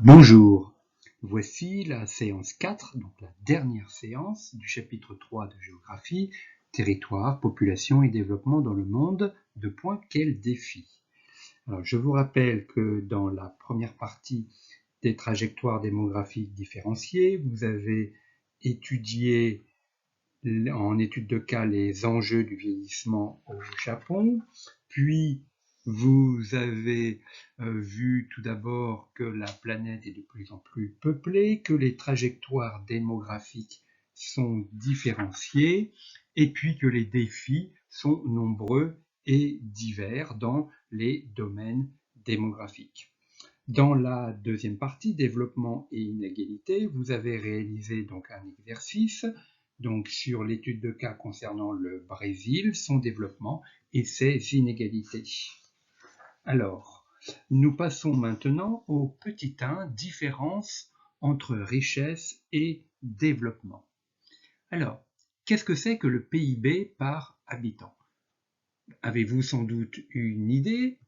Bonjour, voici la séance 4, donc la dernière séance du chapitre 3 de géographie, territoire, population et développement dans le monde, quels défis. Alors, je vous rappelle que dans la première partie des trajectoires démographiques différenciées, vous avez étudié en étude de cas les enjeux du vieillissement au Japon, puis vous avez vu tout d'abord que la planète est de plus en plus peuplée, que les trajectoires démographiques sont différenciées, et puis que les défis sont nombreux et divers dans les domaines démographiques. Dans la deuxième partie, développement et inégalité, vous avez réalisé donc un exercice sur l'étude de cas concernant le Brésil, son développement et ses inégalités. Alors, nous passons maintenant au petit 1, différence entre richesse et développement. Alors, qu'est-ce que c'est que le PIB par habitant? Avez-vous sans doute une idée?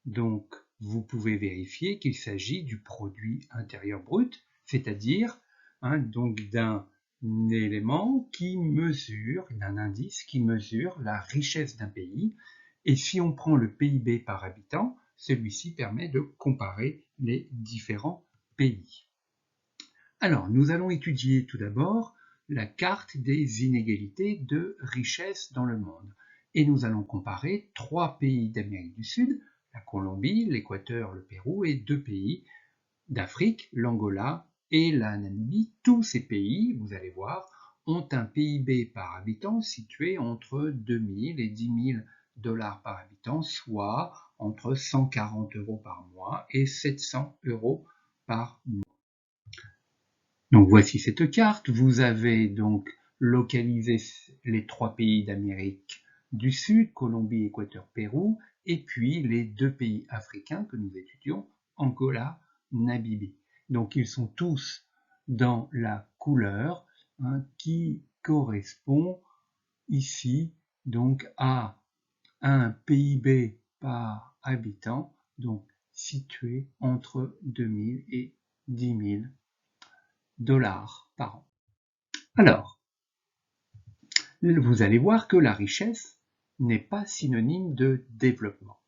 Donc, vous pouvez vérifier qu'il s'agit du produit intérieur brut, c'est-à-dire d'un élément qui mesure, d'un indice qui mesure la richesse d'un pays. Et si on prend le PIB par habitant, celui-ci permet de comparer les différents pays. Alors, nous allons étudier tout d'abord la carte des inégalités de richesse dans le monde. Et nous allons comparer 3 pays d'Amérique du Sud, la Colombie, l'Équateur, le Pérou, et 2 pays d'Afrique, l'Angola et la Namibie. Tous ces pays, vous allez voir, ont un PIB par habitant situé entre 2000 et 10 000 $ par habitant, soit entre 140 € par mois et 700 € par mois. Donc voici cette carte. Vous avez donc localisé les 3 pays d'Amérique du Sud, Colombie, Équateur, Pérou, et puis les 2 pays africains que nous étudions, Angola, Namibie. Donc ils sont tous dans la couleur qui correspond ici donc à un PIB par habitant, donc situé entre 2000 et 10 000 $ par an. Alors, vous allez voir que la richesse n'est pas synonyme de développement.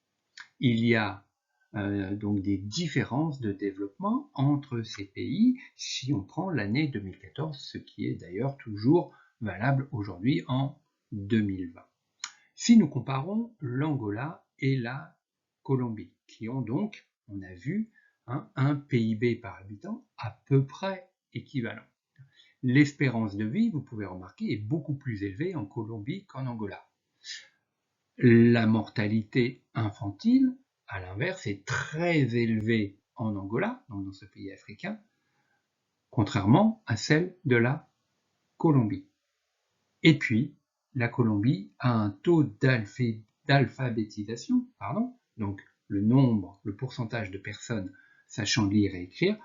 Il y a donc des différences de développement entre ces pays si on prend l'année 2014, ce qui est d'ailleurs toujours valable aujourd'hui en 2020. Si nous comparons l'Angola et la Colombie, qui ont donc, on a vu, un PIB par habitant à peu près équivalent. L'espérance de vie, vous pouvez remarquer, est beaucoup plus élevée en Colombie qu'en Angola. La mortalité infantile, à l'inverse, est très élevée en Angola, donc dans ce pays africain, contrairement à celle de la Colombie. Et puis, la Colombie a un taux d'alphabétisation, donc le pourcentage de personnes sachant lire et écrire,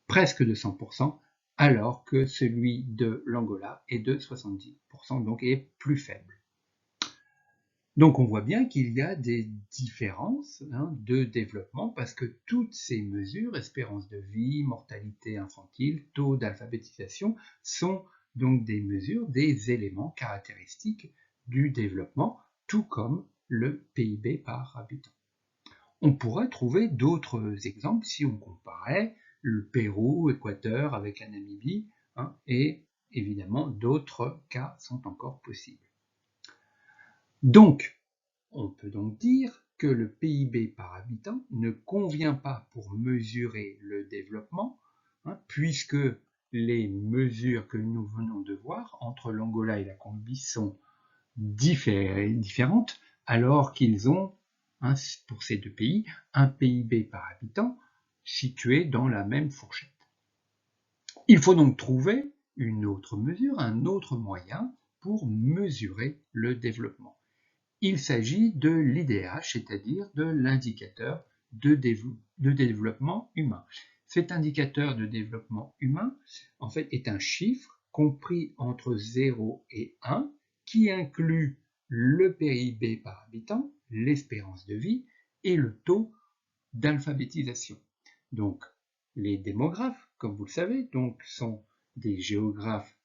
presque de 100%, alors que celui de l'Angola est de 70%, donc est plus faible. Donc on voit bien qu'il y a des différences de développement parce que toutes ces mesures, espérance de vie, mortalité infantile, taux d'alphabétisation, sont donc des mesures, des éléments caractéristiques du développement, tout comme le PIB par habitant. On pourrait trouver d'autres exemples si on comparait le Pérou, Équateur avec la Namibie, et évidemment d'autres cas sont encore possibles. Donc, on peut donc dire que le PIB par habitant ne convient pas pour mesurer le développement, puisque les mesures que nous venons de voir entre l'Angola et la Colombie sont différentes, alors qu'ils ont, pour ces 2 pays, un PIB par habitant situé dans la même fourchette. Il faut donc trouver une autre mesure, un autre moyen pour mesurer le développement. Il s'agit de l'IDH, c'est-à-dire de l'indicateur de développement humain. Cet indicateur de développement humain, en fait, est un chiffre compris entre 0 et 1 qui inclut le PIB par habitant, l'espérance de vie et le taux d'alphabétisation. Donc, les démographes, comme vous le savez, donc sont des géographes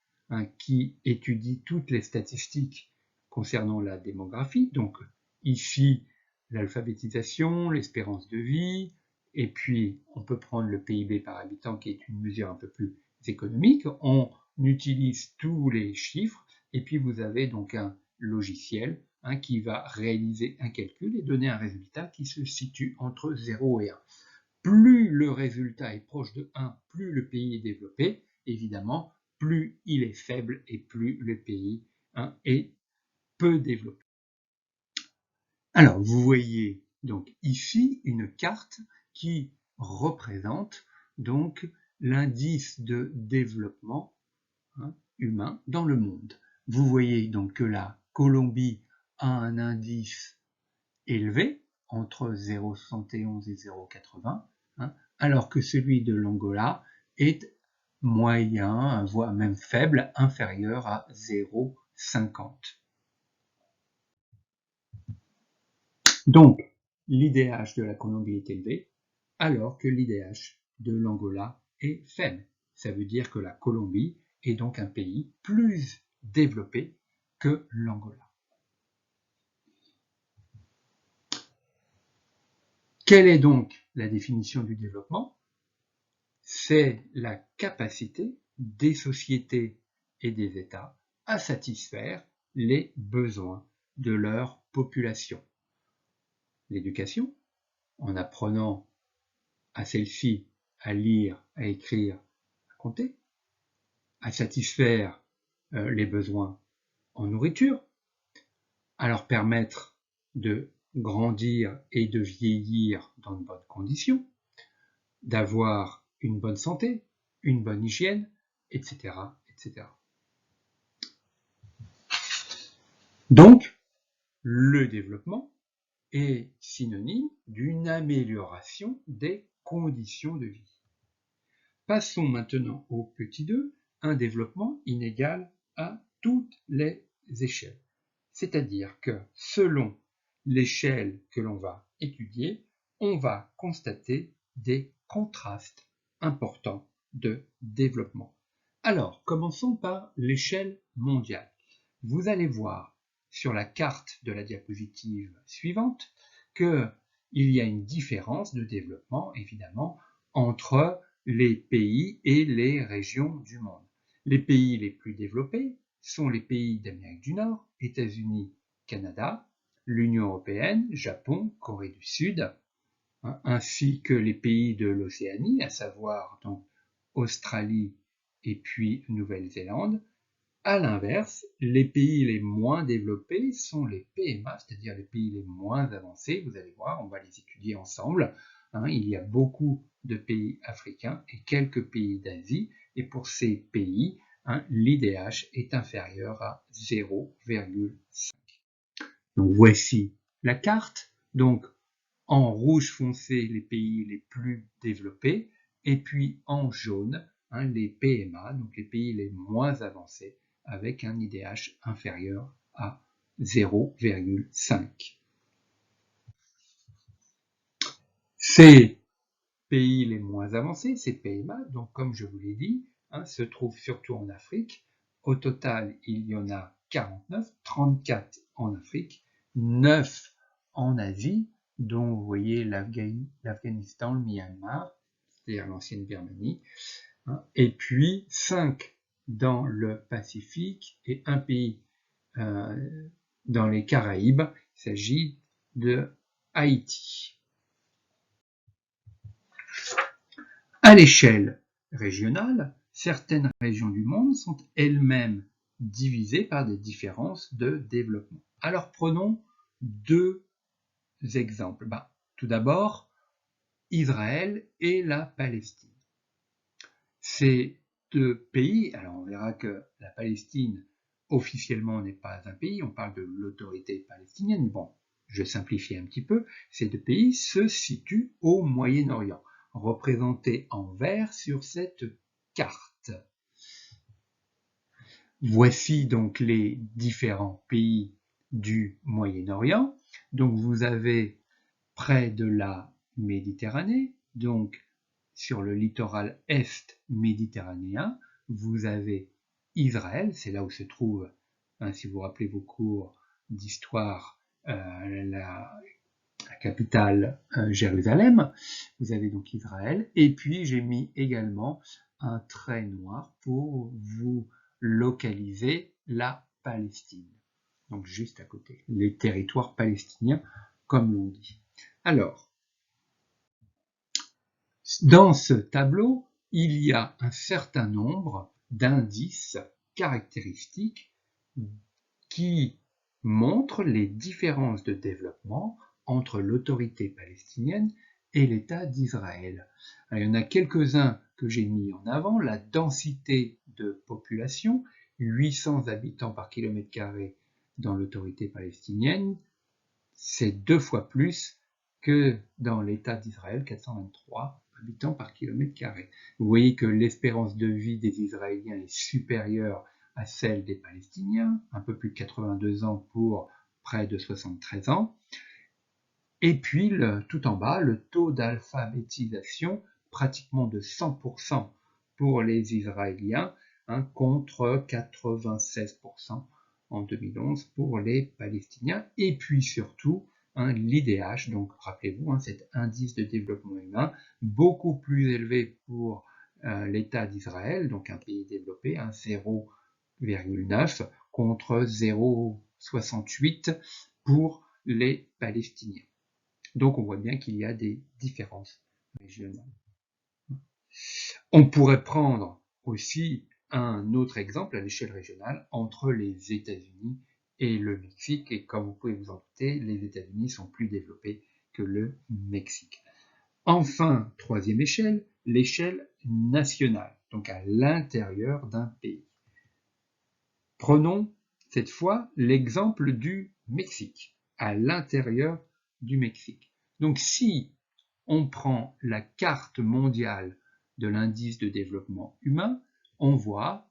qui étudient toutes les statistiques concernant la démographie. Donc ici, l'alphabétisation, l'espérance de vie, et puis on peut prendre le PIB par habitant qui est une mesure un peu plus économique. On utilise tous les chiffres et puis vous avez donc un logiciel qui va réaliser un calcul et donner un résultat qui se situe entre 0 et 1. Plus le résultat est proche de 1, plus le pays est développé. Évidemment, plus il est faible et plus le pays est peu développé. Alors, vous voyez donc ici une carte qui représente donc l'indice de développement humain dans le monde. Vous voyez donc que la Colombie a un indice élevé, entre 0,71 et 0,80, alors que celui de l'Angola est moyen, voire même faible, inférieur à 0,50. Donc, l'IDH de la Colombie est élevé, alors que l'IDH de l'Angola est faible. Ça veut dire que la Colombie est donc un pays plus développé que l'Angola. Quelle est donc la définition du développement? C'est la capacité des sociétés et des États à satisfaire les besoins de leur population. L'éducation, en apprenant à celle-ci à lire, à écrire, à compter, à satisfaire les besoins en nourriture, à leur permettre de grandir et de vieillir dans de bonnes conditions, d'avoir une bonne santé, une bonne hygiène, etc., etc. Donc, le développement est synonyme d'une amélioration des conditions de vie. Passons maintenant au petit 2, un développement inégal à toutes les échelles. C'est-à-dire que selon l'échelle que l'on va étudier, on va constater des contrastes importants de développement. Alors, commençons par l'échelle mondiale. Vous allez voir sur la carte de la diapositive suivante qu'il y a une différence de développement, évidemment, entre les pays et les régions du monde. Les pays les plus développés sont les pays d'Amérique du Nord, États-Unis, Canada, l'Union européenne, Japon, Corée du Sud, ainsi que les pays de l'Océanie, à savoir donc Australie et puis Nouvelle-Zélande. À l'inverse, les pays les moins développés sont les PMA, c'est-à-dire les pays les moins avancés. Vous allez voir, on va les étudier ensemble. Il y a beaucoup de pays africains et quelques pays d'Asie. Et pour ces pays, l'IDH est inférieur à 0,5. Donc voici la carte. Donc en rouge foncé, les pays les plus développés, et puis en jaune, les PMA, donc les pays les moins avancés, avec un IDH inférieur à 0,5. Ces pays les moins avancés, ces PMA, donc comme je vous l'ai dit, se trouvent surtout en Afrique. Au total, il y en a 49, 34 en Afrique, 9 en Asie, dont vous voyez l'Afghanistan, le Myanmar, c'est-à-dire l'ancienne Birmanie, et puis 5 dans le Pacifique et un pays dans les Caraïbes. Il s'agit de Haïti. À l'échelle régionale, certaines régions du monde sont elles-mêmes divisées par des différences de développement. Alors prenons deux exemples. Tout d'abord, Israël et la Palestine. Ces deux pays, alors on verra que la Palestine officiellement n'est pas un pays, on parle de l'autorité palestinienne. Bon, je simplifie un petit peu. Ces deux pays se situent au Moyen-Orient, représentés en vert sur cette carte. Voici donc les différents pays du Moyen-Orient. Donc vous avez près de la Méditerranée, donc sur le littoral est méditerranéen, vous avez Israël, c'est là où se trouve, si vous vous rappelez vos cours d'histoire, la capitale Jérusalem. Vous avez donc Israël. Et puis j'ai mis également un trait noir pour vous localiser la Palestine. Donc juste à côté, les territoires palestiniens, comme l'on dit. Alors, dans ce tableau, il y a un certain nombre d'indices caractéristiques qui montrent les différences de développement entre l'autorité palestinienne et l'État d'Israël. Il y en a quelques-uns que j'ai mis en avant. La densité de population, 800 habitants par kilomètre carré dans l'autorité palestinienne, c'est 2 fois plus que dans l'État d'Israël, 423 habitants par kilomètre carré. Vous voyez que l'espérance de vie des Israéliens est supérieure à celle des Palestiniens, un peu plus de 82 ans pour près de 73 ans. Et puis, tout en bas, le taux d'alphabétisation, pratiquement de 100% pour les Israéliens, contre 96% en 2011 pour les Palestiniens. Et puis surtout, l'IDH, donc rappelez-vous, cet indice de développement humain, beaucoup plus élevé pour l'État d'Israël, donc un pays développé, 0,9 contre 0,68 pour les Palestiniens. Donc on voit bien qu'il y a des différences régionales. On pourrait prendre aussi un autre exemple à l'échelle régionale entre les États-Unis et le Mexique, et comme vous pouvez vous en douter, les États-Unis sont plus développés que le Mexique. Enfin, troisième échelle, l'échelle nationale, donc à l'intérieur d'un pays. Prenons cette fois l'exemple du Mexique, à l'intérieur du Mexique. Donc si on prend la carte mondiale de l'indice de développement humain, on voit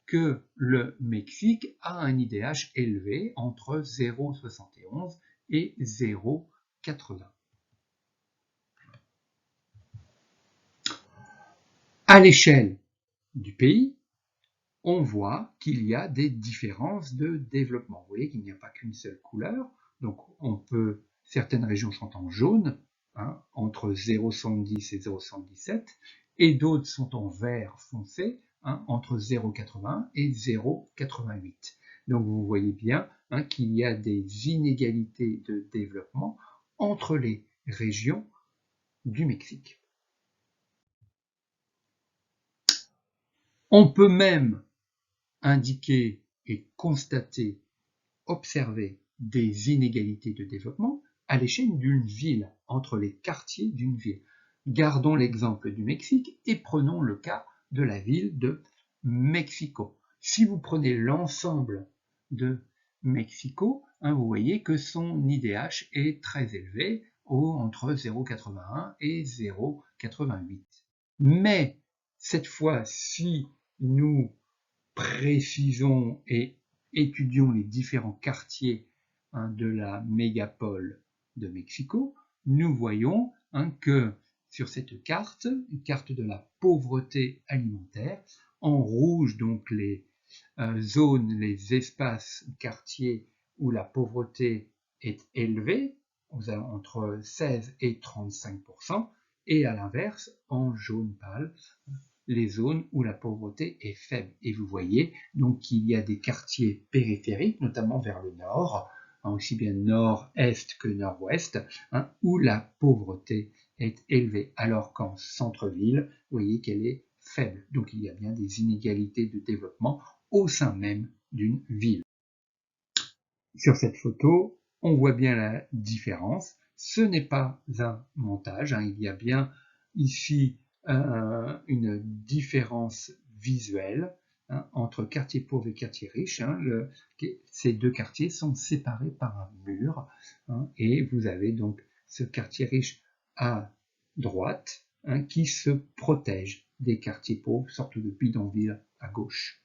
que le Mexique a un IDH élevé entre 0,71 et 0,80. À l'échelle du pays, on voit qu'il y a des différences de développement. Vous voyez qu'il n'y a pas qu'une seule couleur, donc certaines régions sont en jaune, entre 0,70 et 0,77, et d'autres sont en vert foncé, entre 0,80 et 0,88. Donc vous voyez bien qu'il y a des inégalités de développement entre les régions du Mexique. On peut même indiquer et constater, observer des inégalités de développement à l'échelle d'une ville, entre les quartiers d'une ville. Gardons l'exemple du Mexique et prenons le cas de la ville de Mexico. Si vous prenez l'ensemble de Mexico, vous voyez que son IDH est très élevé, entre 0,81 et 0,88. Mais cette fois, si nous précisons et étudions les différents quartiers de la mégapole de Mexico, nous voyons que sur cette carte, une carte de la pauvreté alimentaire, en rouge donc les zones, les espaces, quartiers où la pauvreté est élevée, entre 16 et 35%, et à l'inverse, en jaune pâle, les zones où la pauvreté est faible. Et vous voyez donc qu'il y a des quartiers périphériques, notamment vers le nord, aussi bien nord-est que nord-ouest, où la pauvreté est élevée, alors qu'en centre-ville, vous voyez qu'elle est faible. Donc il y a bien des inégalités de développement au sein même d'une ville. Sur cette photo, on voit bien la différence. Ce n'est pas un montage, il y a bien ici une différence visuelle entre quartier pauvre et quartier riche. Ces deux quartiers sont séparés par un mur et vous avez donc ce quartier riche à droite qui se protège des quartiers pauvres, sorte de bidonville à gauche.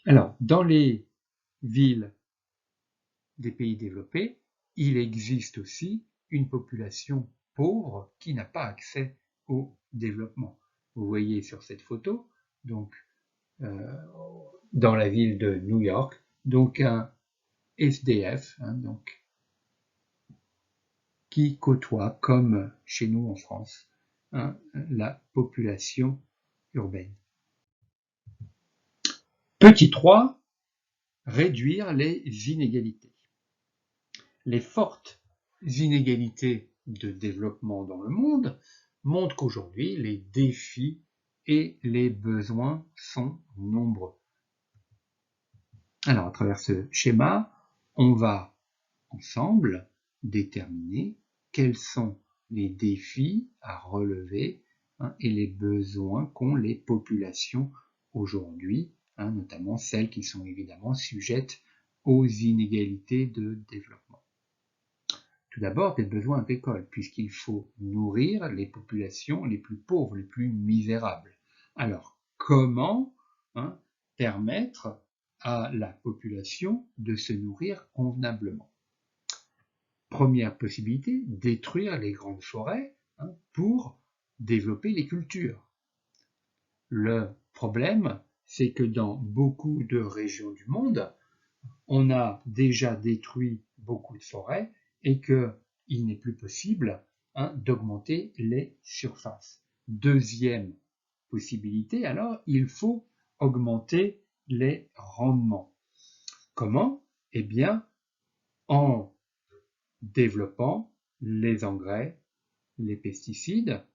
Alors, dans les villes des pays développés, il existe aussi une population pauvre qui n'a pas accès au développement. Vous voyez sur cette photo, donc dans la ville de New York, donc un SDF, donc, qui côtoie, comme chez nous en France, la population urbaine. Petit 3, réduire les inégalités. Les fortes inégalités de développement dans le monde montrent qu'aujourd'hui, les défis et les besoins sont nombreux. Alors, à travers ce schéma, on va ensemble déterminer quels sont les défis à relever et les besoins qu'ont les populations aujourd'hui, notamment celles qui sont évidemment sujettes aux inégalités de développement. Tout d'abord, des besoins agricoles, puisqu'il faut nourrir les populations les plus pauvres, les plus misérables. Alors, comment permettre à la population de se nourrir convenablement? Première possibilité, détruire les grandes forêts pour développer les cultures. Le problème, c'est que dans beaucoup de régions du monde, on a déjà détruit beaucoup de forêts et qu'il n'est plus possible d'augmenter les surfaces. Deuxième possibilité, alors, il faut augmenter les rendements. Comment? Eh bien, en développant les engrais, les pesticides,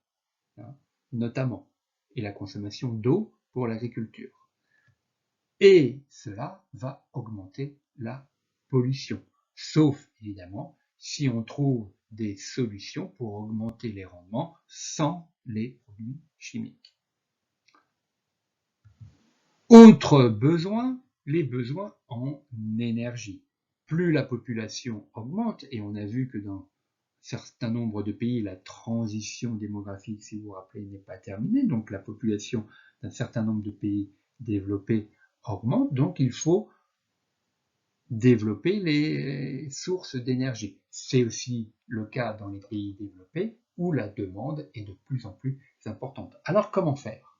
notamment, et la consommation d'eau pour l'agriculture. Et cela va augmenter la pollution, sauf évidemment si on trouve des solutions pour augmenter les rendements sans les produits chimiques. Autre besoin, les besoins en énergie. Plus la population augmente, et on a vu que dans un certain nombre de pays, la transition démographique, si vous vous rappelez, n'est pas terminée, donc la population d'un certain nombre de pays développés augmente, donc il faut développer les sources d'énergie. C'est aussi le cas dans les pays développés où la demande est de plus en plus importante. Alors comment faire?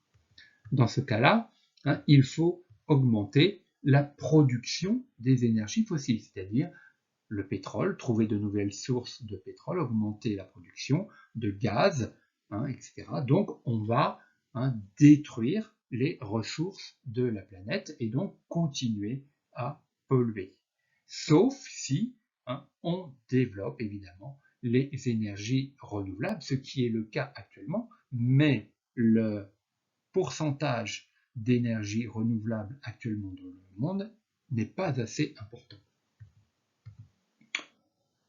Dans ce cas-là, il faut augmenter la production des énergies fossiles, c'est-à-dire le pétrole, trouver de nouvelles sources de pétrole, augmenter la production de gaz, etc. Donc on va détruire les ressources de la planète et donc continuer à polluer. Sauf si on développe évidemment les énergies renouvelables, ce qui est le cas actuellement, mais le pourcentage d'énergie renouvelable actuellement dans le monde n'est pas assez important.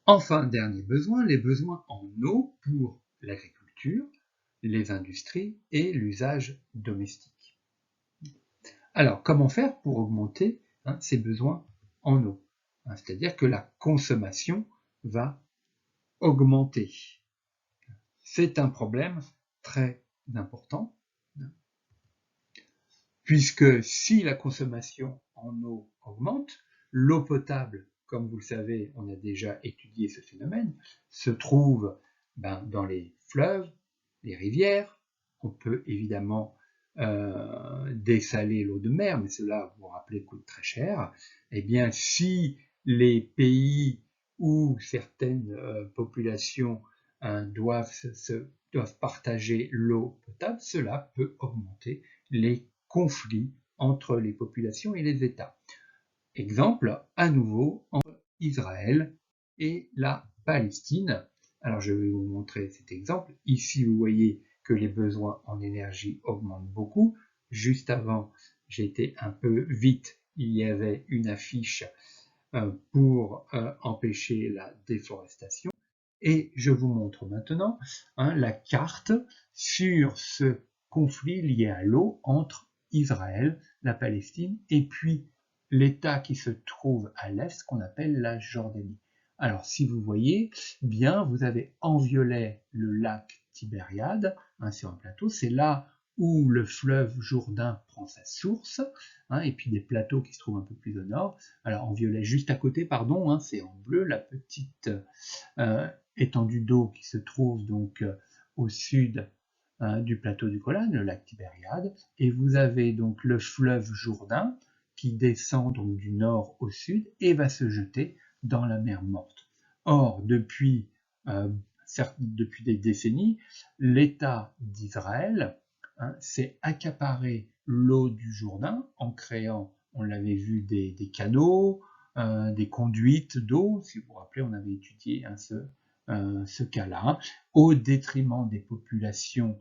Enfin, dernier besoin, les besoins en eau pour l'agriculture, les industries et l'usage domestique. Alors, comment faire pour augmenter ces besoins en eau? C'est-à-dire que la consommation va augmenter. C'est un problème très important, puisque si la consommation en eau augmente, l'eau potable, comme vous le savez, on a déjà étudié ce phénomène, se trouve dans les fleuves, les rivières. On peut évidemment dessaler l'eau de mer, mais cela, vous vous rappelez, coûte très cher. Eh bien, si les pays où certaines populations doivent partager l'eau potable, cela peut augmenter les conflits entre les populations et les États. Exemple, à nouveau, entre Israël et la Palestine. Alors, je vais vous montrer cet exemple. Ici, vous voyez que les besoins en énergie augmentent beaucoup. Juste avant, j'ai été un peu vite. Il y avait une affiche pour empêcher la déforestation. Et je vous montre maintenant la carte sur ce conflit lié à l'eau entre Israël, la Palestine et puis l'État qui se trouve à l'est, qu'on appelle la Jordanie. Alors si vous voyez bien, vous avez en violet le lac Tibériade sur un plateau, c'est là où le fleuve Jourdain prend sa source, et puis des plateaux qui se trouvent un peu plus au nord. Alors en violet juste à côté, pardon, c'est en bleu la petite étendue d'eau qui se trouve donc au sud du plateau du Golan, le lac Tibériade, et vous avez donc le fleuve Jourdain qui descend donc du nord au sud et va se jeter dans la mer Morte. Or, depuis des décennies, l'État d'Israël s'est accaparé l'eau du Jourdain en créant, on l'avait vu, des canaux, des conduites d'eau. Si vous vous rappelez, on avait étudié ce cas-là, au détriment des populations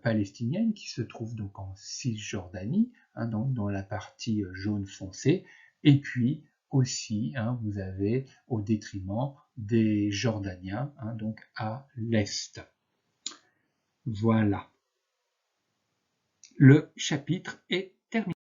palestiniennes qui se trouvent donc en Cisjordanie, donc dans la partie jaune foncé, et puis aussi vous avez au détriment des Jordaniens, donc à l'est. Voilà. Le chapitre est terminé.